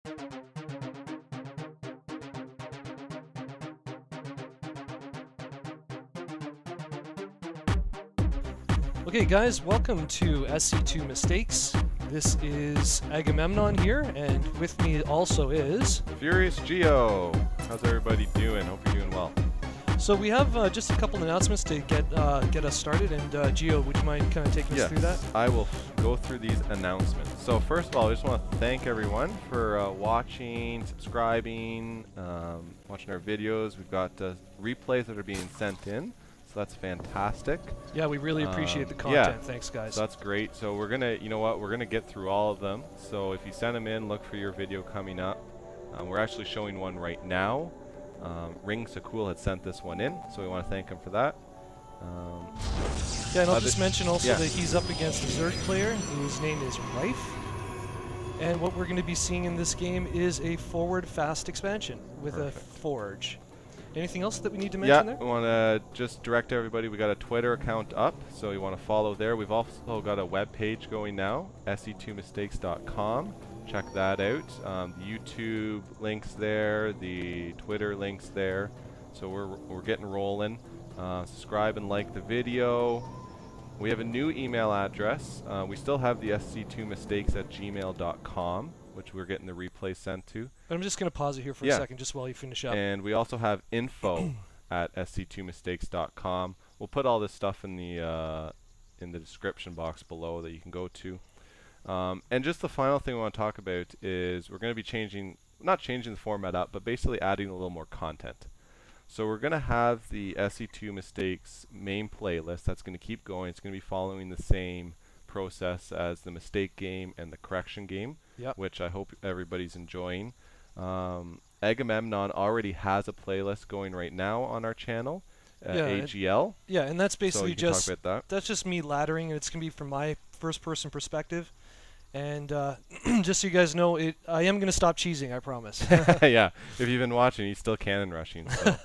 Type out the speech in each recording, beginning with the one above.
Okay guys, welcome to SC2 Mistakes. This is Agamemnon here, and with me also is... Furious Geo. How's everybody doing? Hope you're doing well. So we have just a couple announcements to get us started, and Geo, would you mind kind of taking us through that? I will go through these announcements. So first of all, I just want to thank everyone for watching, subscribing, watching our videos. We've got replays that are being sent in. So that's fantastic. Yeah, we really appreciate the content. Thanks, guys. So that's great. So we're gonna, you know what, we're gonna get through all of them. So if you send them in, look for your video coming up. We're actually showing one right now. RingSacul had sent this one in, so we want to thank him for that. Yeah, and I'll just mention also that he's up against a Zerg player whose name is Rife. And what we're going to be seeing in this game is a forward fast expansion with a forge. Anything else that we need to mention there? Yeah, we want to just direct everybody. We got a Twitter account up, so you want to follow there. We've also got a web page going now, se2mistakes.com. Check that out. The YouTube links there, the Twitter links there. So we're getting rolling. Subscribe and like the video. We have a new email address. We still have the sc2mistakes@gmail.com. which we're getting the replay sent to. I'm just going to pause it here for a second just while you finish up. And we also have info at sc2mistakes.com. We'll put all this stuff in the description box below that you can go to. And just the final thing we want to talk about is we're going to be changing, not changing the format up, but basically adding a little more content. So we're going to have the SC2 Mistakes main playlist that's going to keep going. It's going to be following the same process as the mistake game and the correction game, which I hope everybody's enjoying. Agamemnon already has a playlist going right now on our channel, AGL. Yeah, and that's basically just that's just me laddering, and it's gonna be from my first-person perspective. And just so you guys know, I am gonna stop cheesing, I promise. Yeah, if you've been watching, he's still cannon rushing, so.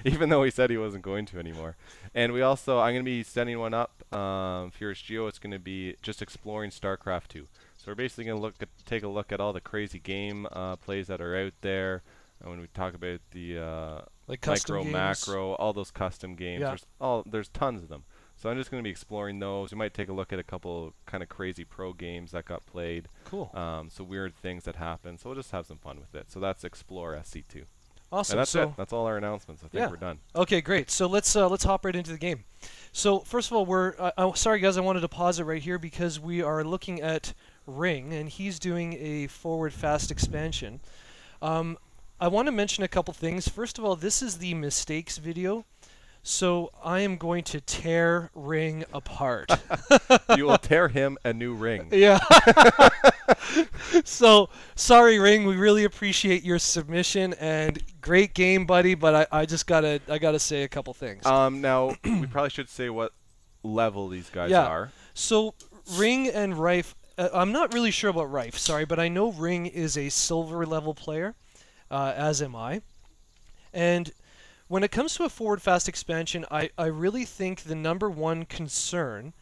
Even though he said he wasn't going to anymore. And we also, I'm gonna be sending one up. Furious Geo, it's gonna be just exploring Starcraft 2. So we're basically gonna take a look at all the crazy game plays that are out there. And when we talk about the like micro, macro, all those custom games, there's tons of them. So I'm just going to be exploring those. We might take a look at a couple kind of crazy pro games that got played. Cool. So weird things that happen. So we'll just have some fun with it. So that's Explore SC2. Awesome. And that's it. That's all our announcements. I think we're done. Okay, great. So let's hop right into the game. So first of all, sorry guys, I wanted to pause it right here because we are looking at Ring, and he's doing a forward fast expansion. I want to mention a couple things. First of all, this is the mistakes video. So I am going to tear Ring apart. You will tear him a new ring. Yeah. So sorry, Ring. We really appreciate your submission and great game, buddy. But I just gotta say a couple things. Now we probably should say what level these guys are. So Ring and Rife. I'm not really sure about Rife. Sorry, but I know Ring is a silver level player, as am I, and. When it comes to a forward fast expansion, I really think the #1 concern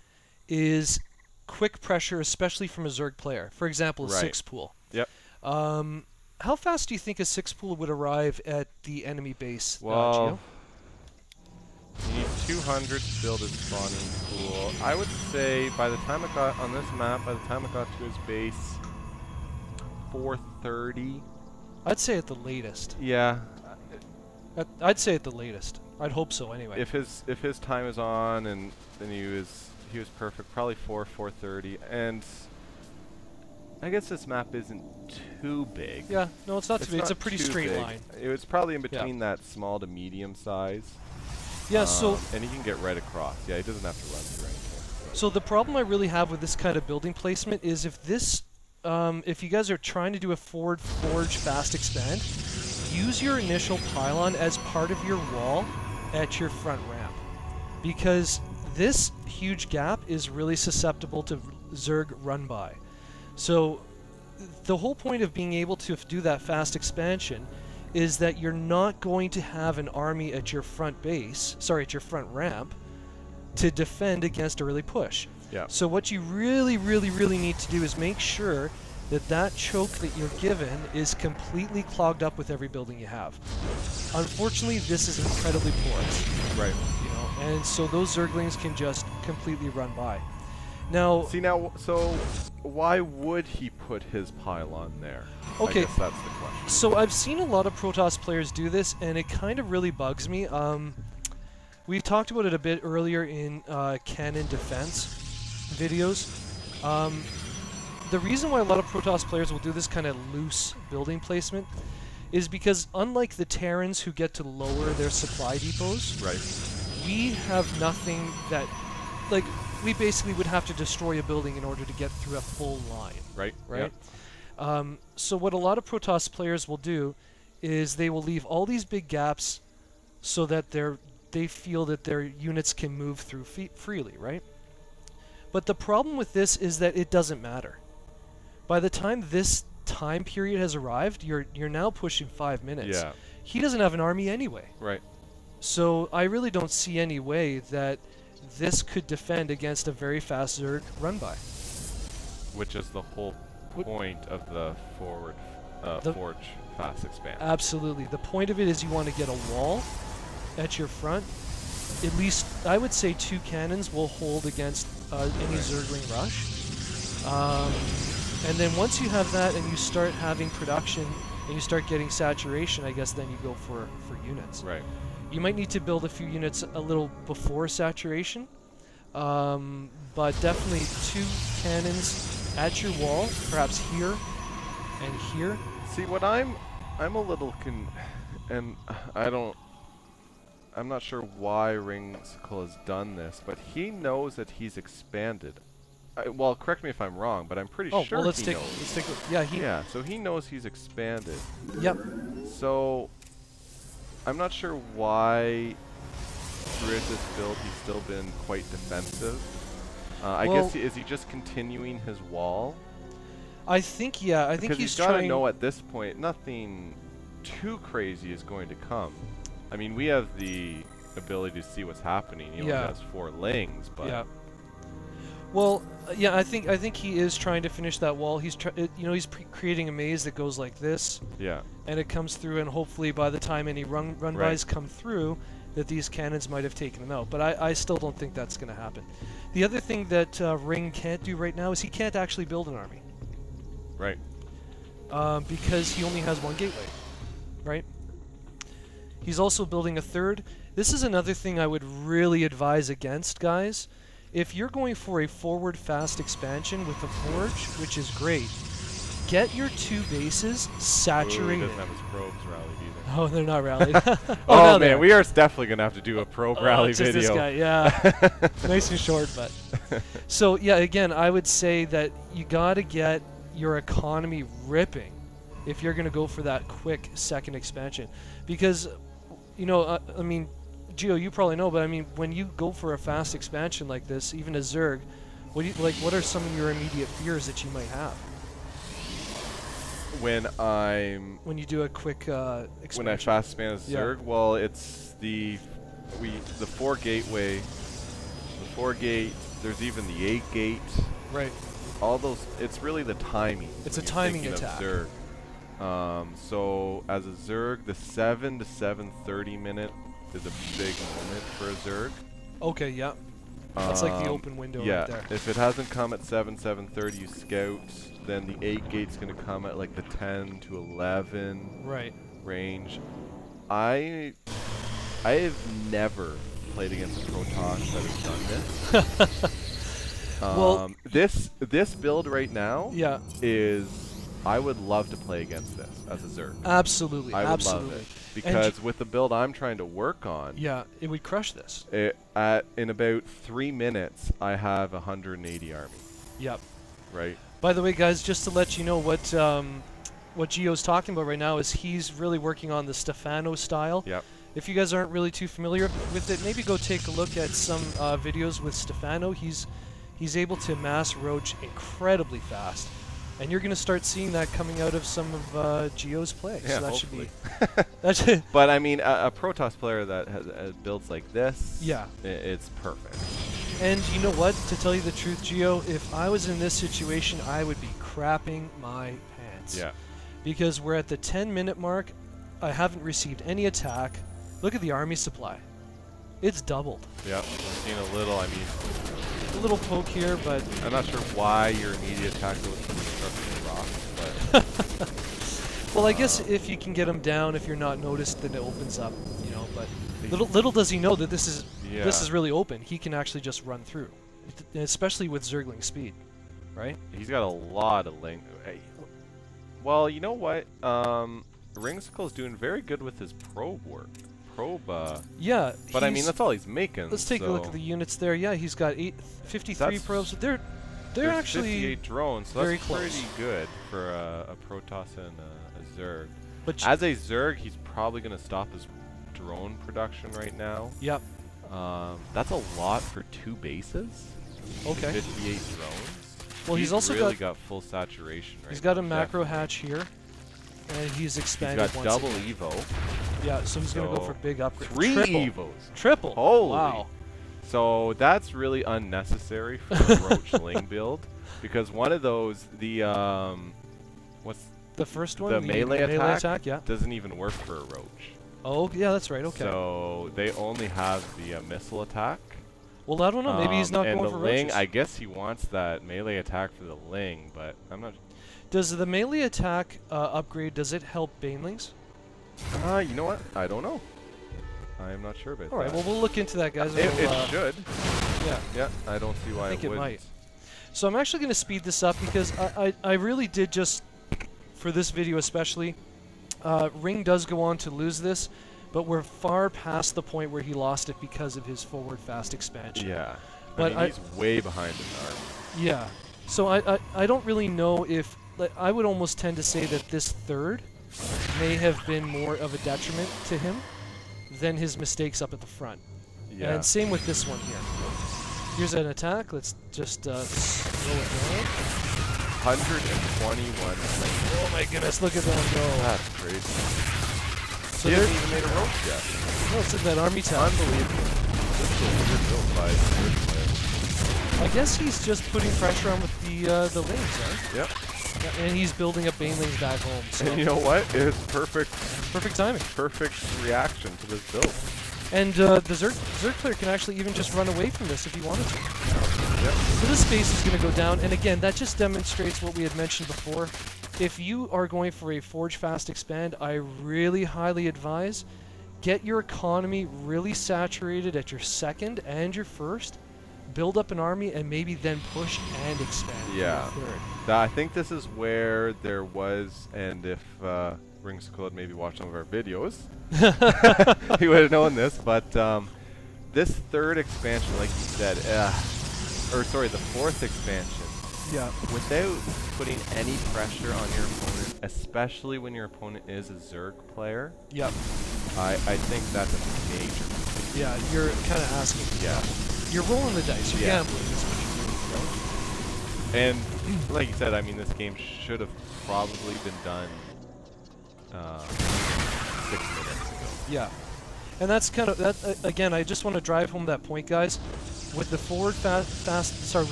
is quick pressure, especially from a Zerg player. For example, a 6-pool. Yep. How fast do you think a 6-pool would arrive at the enemy base, Geo? He needs 200 to build his spawning pool. I would say by the time it got on this map, by the time it got to his base, 430. I'd say at the latest. Yeah. I'd say at the latest. I'd hope so anyway. If his time is on and then he was perfect, probably 430. And I guess this map isn't too big. Yeah, no, it's not too big. It's a pretty straight line. It's probably in between that small to medium size. Yeah, so and he can get right across. Yeah, he doesn't have to run through anything. So the problem I really have with this kind of building placement is if this if you guys are trying to do a forward forge fast expand, use your initial pylon as part of your wall at your front ramp, because this huge gap is really susceptible to Zerg run by. So the whole point of being able to do that fast expansion is that you're not going to have an army at your front base, sorry, at your front ramp, to defend against early push. Yeah. So what you really need to do is make sure that choke that you're given is completely clogged up with every building you have. Unfortunately, this is incredibly porous. Right. You know, and so those Zerglings can just completely run by. Now, See so why would he put his pylon there? Okay. I guess that's the question. So I've seen a lot of Protoss players do this, and it kind of really bugs me. We've talked about it a bit earlier in cannon defense videos. The reason why a lot of Protoss players will do this kind of loose building placement is because unlike the Terrans who get to lower their supply depots, Right. we have nothing that, like, we basically would have to destroy a building in order to get through a full line. Right. Right? Yeah. So what a lot of Protoss players will do is they will leave all these big gaps so that they feel that their units can move through freely, right? But the problem with this is that it doesn't matter. By the time this time period has arrived, you're now pushing 5 minutes. Yeah. He doesn't have an army anyway. Right. So I really don't see any way that this could defend against a very fast Zerg run-by. Which is the whole point of the forward forge fast expand. Absolutely. The point of it is you want to get a wall at your front. At least, I would say 2 cannons will hold against any Zergling rush. And then once you have that and you start having production and you start getting saturation, I guess then you go for units. Right. You might need to build a few units a little before saturation, but definitely 2 cannons at your wall, perhaps here and here. See, what I'm a little and I'm not sure why RingSacul has done this, but he knows that he's expanded. Well, correct me if I'm wrong, but I'm pretty sure well, let's he take knows. yeah, so he knows he's expanded. Yep. So I'm not sure why throughout this build he's still been quite defensive. I guess is he just continuing his wall? I think Because he's got to trying. know at this point nothing too crazy is going to come. I mean, we have the ability to see what's happening. He only has 4 lings, but yeah. Well, yeah, I think he is trying to finish that wall. He's he's creating a maze that goes like this. Yeah. And it comes through, and hopefully by the time any run-bys come through, that these cannons might have taken them out. But I still don't think that's going to happen. The other thing that Ring can't do right now is he can't actually build an army. Right. Because he only has 1 gateway, right? He's also building a 3rd. This is another thing I would really advise against, guys. If you're going for a forward fast expansion with a forge, which is great, get your 2 bases saturated. Ooh, he doesn't have his probes rallied either. Oh, they're not rallied. Oh man, we are definitely gonna have to do a probe rally it's just video. This guy, yeah, nice and short, but. So yeah, again, I would say that you got to get your economy ripping if you're gonna go for that quick 2nd expansion, because, I mean. Gio, you probably know, but I mean, when you go for a fast expansion like this, even a Zerg, what are some of your immediate fears that you might have? When you do a quick expansion. When I fast expand as Zerg, well, it's the 4 gateway, the 4 gate. There's even the 8 gate. Right. All those. It's really the timing. It's a timing attack. Of Zerg. So as a Zerg, the 7 to 7:30 minute is a big moment for a Zerg. Okay, yeah. That's like the open window right there. If it hasn't come at 7:30, you scout. Then the 8 gate's going to come at like the 10 to 11 range. I have never played against a Protoss that has done this. Well, this build right now is. I would love to play against this as a Zerg. Absolutely, I would love it. Because with the build I'm trying to work on, it would crush this. In about 3 minutes, I have 180 army. Yep. Right. By the way, guys, just to let you know what Gio's talking about right now is he's really working on the Stefano style. Yep. If you guys aren't really too familiar with it, maybe go take a look at some videos with Stefano. He's able to mass roach incredibly fast. And you're going to start seeing that coming out of some of Gio's play. Yeah, so that hopefully. should be. But I mean, a Protoss player that has builds like this, yeah, it's perfect. And you know what? To tell you the truth, Geo, if I was in this situation, I would be crapping my pants. Yeah. Because we're at the 10-minute mark. I haven't received any attack. Look at the army supply. It's doubled. Yeah, we're seeing a little, I mean... A little poke here, but... I'm not sure why your immediate attack goes to construction rock, but... Well, I guess if you can get him down, if you're not noticed, then it opens up, you know, but... Little does he know that this is really open. He can actually just run through. Especially with Zergling speed, right? He's got a lot of length. Well, you know what? RingSacul is doing very good with his probe work. Yeah. But I mean, that's all he's making. Let's take a look at the units there. Yeah, he's got 53 probes. They're actually 58 drones, so very that's close. pretty good for a Protoss and a Zerg. But as a Zerg, he's probably going to stop his drone production right now. Yep. That's a lot for 2 bases. Okay. 58 drones. Well, he's also really got full saturation right now. He's got a macro hatch here, and he's expanded. He's got double Evo. Yeah, so he's going to go for big upgrade. 3 Evos. Triple. Holy. Wow. So that's really unnecessary for a Roach Ling build, because one of those, what's the first one? The melee attack, yeah, doesn't even work for a Roach. Oh, yeah, that's right. Okay. So they only have the missile attack. Well, I don't know. Maybe he's not going for Ling, roaches. I guess he wants that melee attack for the Ling, but I'm not. Does the melee attack upgrade? Does it help banelings? You know what? I don't know. I am not sure about that. All right. Well, we'll look into that, guys. It should. Yeah. Yeah. I don't see why I think it it wouldn't. might. So I'm actually going to speed this up because I really did just, for this video especially, Ring does go on to lose this, but we're far past the point where he lost it because of his forward fast expansion. Yeah. But I mean, he's way behind in arm. Yeah. So I don't really know if... I would almost tend to say that this third may have been more of a detriment to him than his mistakes up at the front. Yeah. And same with this one here. Here's an attack. Let's just slow it down. 121. Oh my goodness, look at that go. That's crazy. So he hasn't even made a roach yet. No, it's in that army tab. Unbelievable. This is a weird build by a third player. I guess he's just putting pressure on with the lanes, right? Yep. Yeah, and he's building up banelings back home. So. And you know what? It's perfect. Perfect timing. Perfect reaction to this build. And the Zerg player can actually even just run away from this if he wanted to. Yep. So this space is going to go down, and again, that just demonstrates what we had mentioned before. If you are going for a Forge Fast Expand, I really highly advise get your economy really saturated at your second and your first, build up an army, and maybe then push and expand. Yeah. To your third. I think this is where there was, and if RingSacul had maybe watched some of our videos, he would have known this, but this third expansion, like you said, or sorry, the fourth expansion, yeah, without putting any pressure on your opponent, especially when your opponent is a Zerg player, yep. I think that's a major mistake. Yeah, you're kind of asking. Yeah. You're rolling the dice. You're gambling is what you're doing, right? And like you said, I mean, this game should have probably been done 6 minutes ago. Yeah, and that's kind of that. Again, I just want to drive home that point, guys. With the forge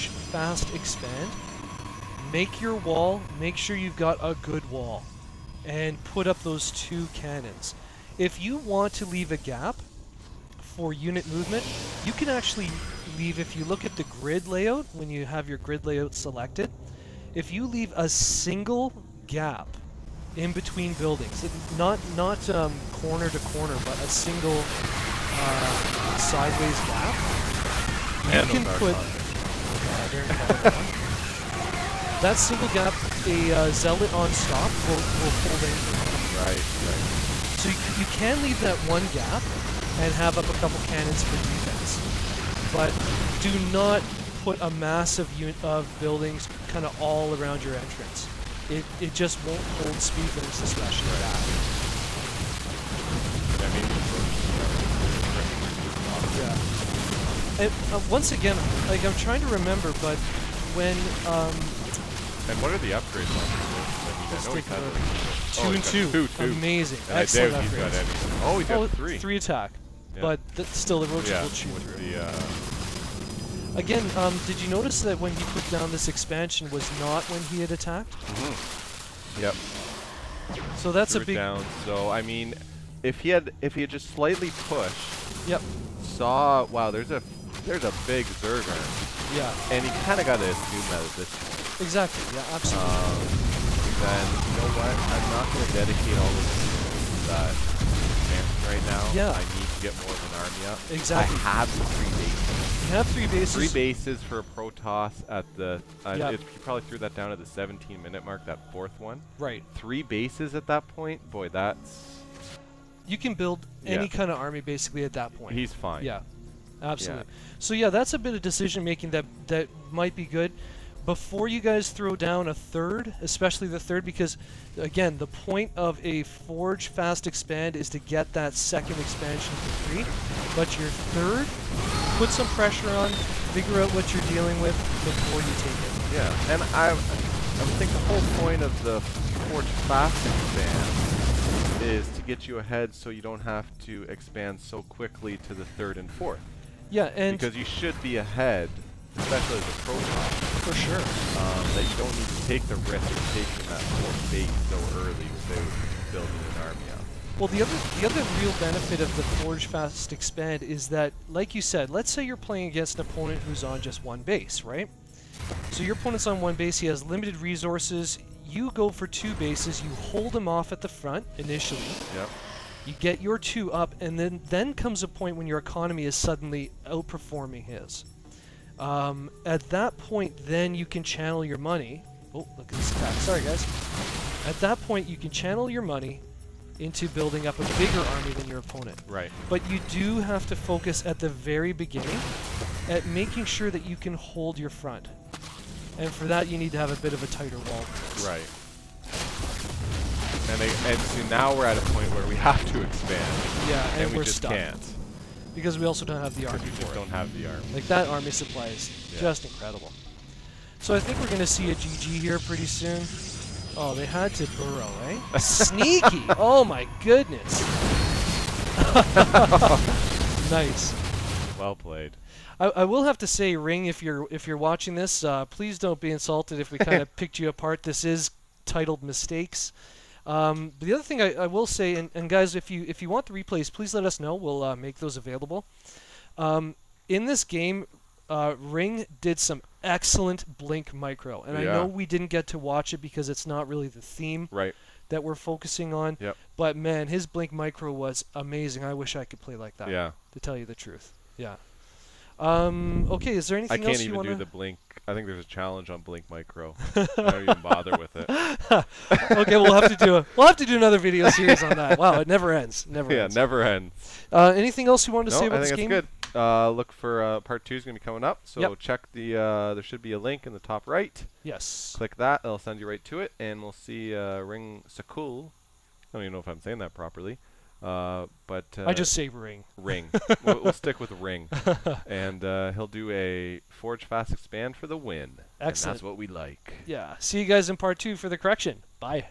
fast expand, make your wall. Make sure you've got a good wall, and put up those 2 cannons. If you want to leave a gap for unit movement, you can actually leave. If you look at the grid layout, when you have your grid layout selected, if you leave a single gap in between buildings, not corner to corner, but a single sideways gap, you can put that single gap. A zealot on stop will pull in. Right. So you can leave that one gap and have up a couple cannons for defense, but do not put a massive unit of buildings kind of all around your entrance. It just won't hold speed limits, especially that. Yeah. And once again, like I'm trying to remember, but when and what are the upgrades on this? I know he's had 2 and 2. Amazing. And excellent I doubt he's got upgrades. any. Oh, he's got 3. 3 attack. Yeah. But still, the roaches will chew with through. the Again, did you notice that when he put down this expansion was not when he had attacked? Yep. So that's a Threw it big down. So I mean, if he had just slightly pushed, Yep. saw there's a big Zerg, Yeah. and he kind of got to assume that at this point. Exactly. Yeah. Absolutely. Then you know what? I'm not going to dedicate all this to that expansion right now. Yeah. I need to get more of an army up. Exactly. I have the 3 bases. You have 3 bases. 3 bases for a Protoss at the. Yep. You probably threw that down at the 17-minute mark. That 4th one. Right. 3 bases at that point. Boy, that's. You can build any kind of army basically at that point. He's fine. Yeah. Absolutely. So yeah, that's a bit of decision making that might be good. Before you guys throw down a 3rd, especially the 3rd, because again, the point of a Forge Fast Expand is to get that 2nd expansion for free. But your 3rd, put some pressure on, figure out what you're dealing with before you take it. Yeah, and I think the whole point of the Forge Fast Expand is to get you ahead so you don't have to expand so quickly to the 3rd and 4th. Yeah, and because you should be ahead, especially as a Protoss. For sure. That you don't need to take the risk of taking that 4th base so early without building an army up. Well, the other real benefit of the Forge Fast Expand is that, like you said, let's say you're playing against an opponent who's on just 1 base, right? So your opponent's on 1 base, he has limited resources, you go for 2 bases, you hold him off at the front initially. Yep. You get your 2 up, and then comes a point when your economy is suddenly outperforming his. At that point, then you can channel your money. Oh, look at this attack. Sorry, guys. At that point, you can channel your money into building up a bigger army than your opponent. Right. But you do have to focus at the very beginning at making sure that you can hold your front. And for that, you need to have a bit of a tighter wall. Right. And so now we're at a point where we have to expand. Yeah, and we we're just stuck. can't. Because we also don't have the army Because we for just it. don't have the army. Like, that army supply is just incredible. So I think we're going to see a GG here pretty soon. Oh, they had to burrow, eh? Sneaky! Oh my goodness! Nice. Well played. I will have to say, Ring, if you're watching this, please don't be insulted if we kind of picked you apart. This is titled Mistakes. The other thing I will say, and guys, if you want the replays, please let us know. We'll make those available. In this game, Ring did some excellent blink micro, and I know we didn't get to watch it because it's not really the theme that we're focusing on. Yep. But man, his blink micro was amazing. I wish I could play like that. Yeah. To tell you the truth. Yeah. Okay, is there anything else you want to... I can't even do the blink. I think there's a challenge on blink micro. I don't even bother with it. Okay, we'll have to do another video series on that. Wow, it never ends. Never ends. Yeah, never ends. Anything else you wanted to say about this game? I think it's good. Look for part 2 is going to be coming up. So check the there should be a link in the top right. Yes. Click that. It'll send you right to it, and we'll see RingSacul. I don't even know if I'm saying that properly. But I just say Ring. Ring. we'll stick with Ring. And he'll do a Forge Fast Expand for the win. Excellent. And that's what we like. Yeah. See you guys in part 2 for the correction. Bye.